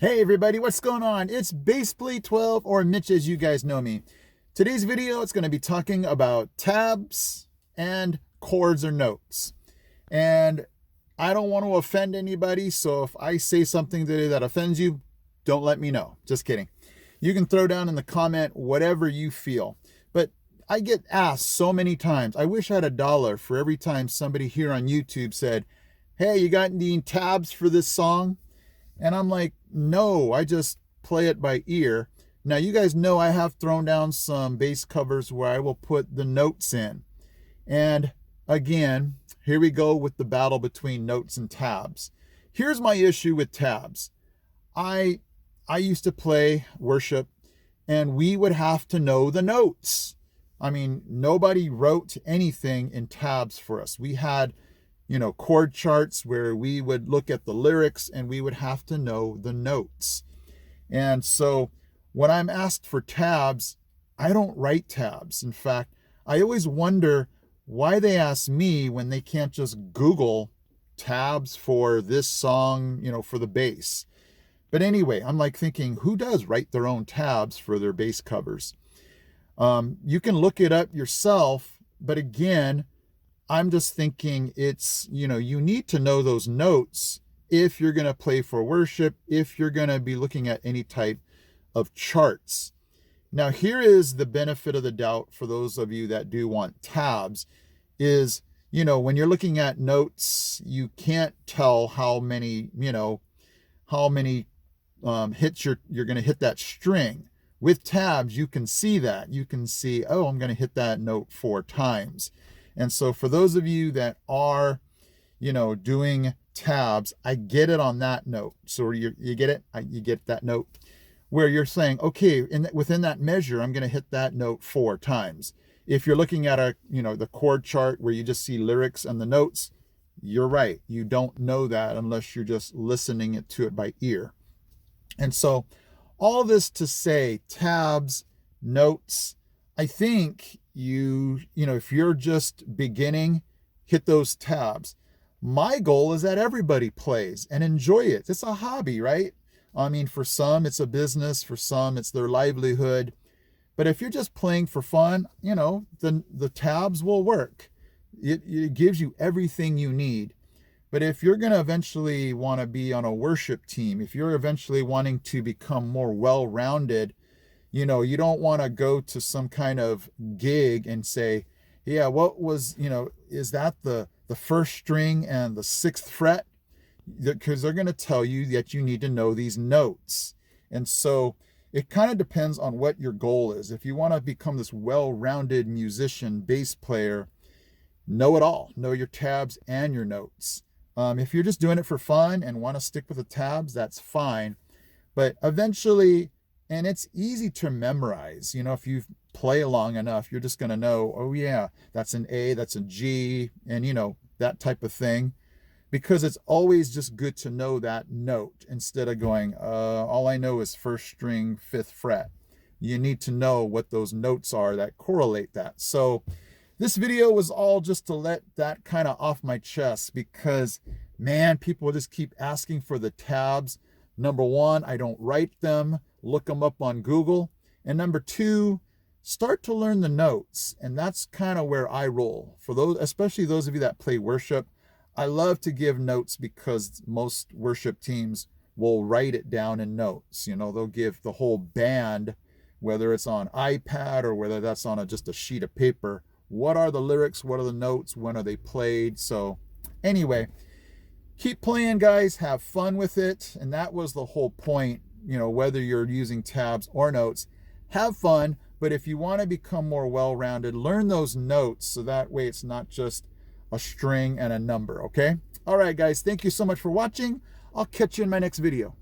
Hey everybody, what's going on? It's BassPlay12 or Mitch as you guys know me. Today's video, it's going to be talking about tabs and chords or notes. And I don't want to offend anybody, so if I say something today that offends you, don't let me know. Just kidding. You can throw down in the comment whatever you feel. But I get asked so many times, I wish I had $1 for every time somebody here on YouTube said, hey, you got any tabs for this song? And I'm like, no, I just play it by ear. Now, you guys know I have thrown down some bass covers where I will put the notes in. And again, here we go with the battle between notes and tabs. Here's my issue with tabs. I used to play worship, and we would have to know the notes. I mean, nobody wrote anything in tabs for us. We had chord charts where we would look at the lyrics and we would have to know the notes. And so when I'm asked for tabs, I don't write tabs. In fact, I always wonder why they ask me when they can't just Google tabs for this song, for the bass. But anyway, I'm like thinking, who does write their own tabs for their bass covers? You can look it up yourself, but again, I'm just thinking it's, you need to know those notes if you're going to play for worship, if you're going to be looking at any type of charts. Now, here is the benefit of the doubt for those of you that do want tabs is, when you're looking at notes, you can't tell how many hits you're going to hit that string. With tabs, you can see that. You can see, oh, I'm going to hit that note 4 times. And so for those of you that are, doing tabs, I get it on that note. So you get it? You get that note where you're saying, okay, within that measure, I'm going to hit that note 4 times. If you're looking at the chord chart where you just see lyrics and the notes, you're right. You don't know that unless you're just listening to it by ear. And so all this to say tabs, notes, I think if you're just beginning, hit those tabs. My goal is that everybody plays and enjoy it. It's a hobby, right? I mean, for some, it's a business. For some, it's their livelihood. But if you're just playing for fun, the tabs will work. It gives you everything you need. But if you're going to eventually want to be on a worship team, if you're eventually wanting to become more well-rounded, you don't want to go to some kind of gig and say, yeah, what was, is that the first string and the 6th fret? Because they're going to tell you that you need to know these notes. And so it kind of depends on what your goal is. If you want to become this well-rounded musician, bass player, know it all. Know your tabs and your notes. If you're just doing it for fun and want to stick with the tabs, that's fine. But eventually, and it's easy to memorize. If you play long enough, you're just going to know, oh yeah, that's an A, that's a G, and that type of thing. Because it's always just good to know that note instead of going, all I know is 1st string, 5th fret. You need to know what those notes are that correlate that. So this video was all just to let that kind of off my chest because, man, people just keep asking for the tabs. Number 1, I don't write them. Look them up on Google. And number 2, start to learn the notes. And that's kind of where I roll. For those, especially those of you that play worship, I love to give notes because most worship teams will write it down in notes. They'll give the whole band, whether it's on iPad or whether that's on just a sheet of paper, what are the lyrics, what are the notes, when are they played. So anyway, keep playing, guys, have fun with it. And that was the whole point. Whether you're using tabs or notes, have fun. But if you want to become more well-rounded, learn those notes so that way it's not just a string and a number, okay? All right, guys, thank you so much for watching. I'll catch you in my next video.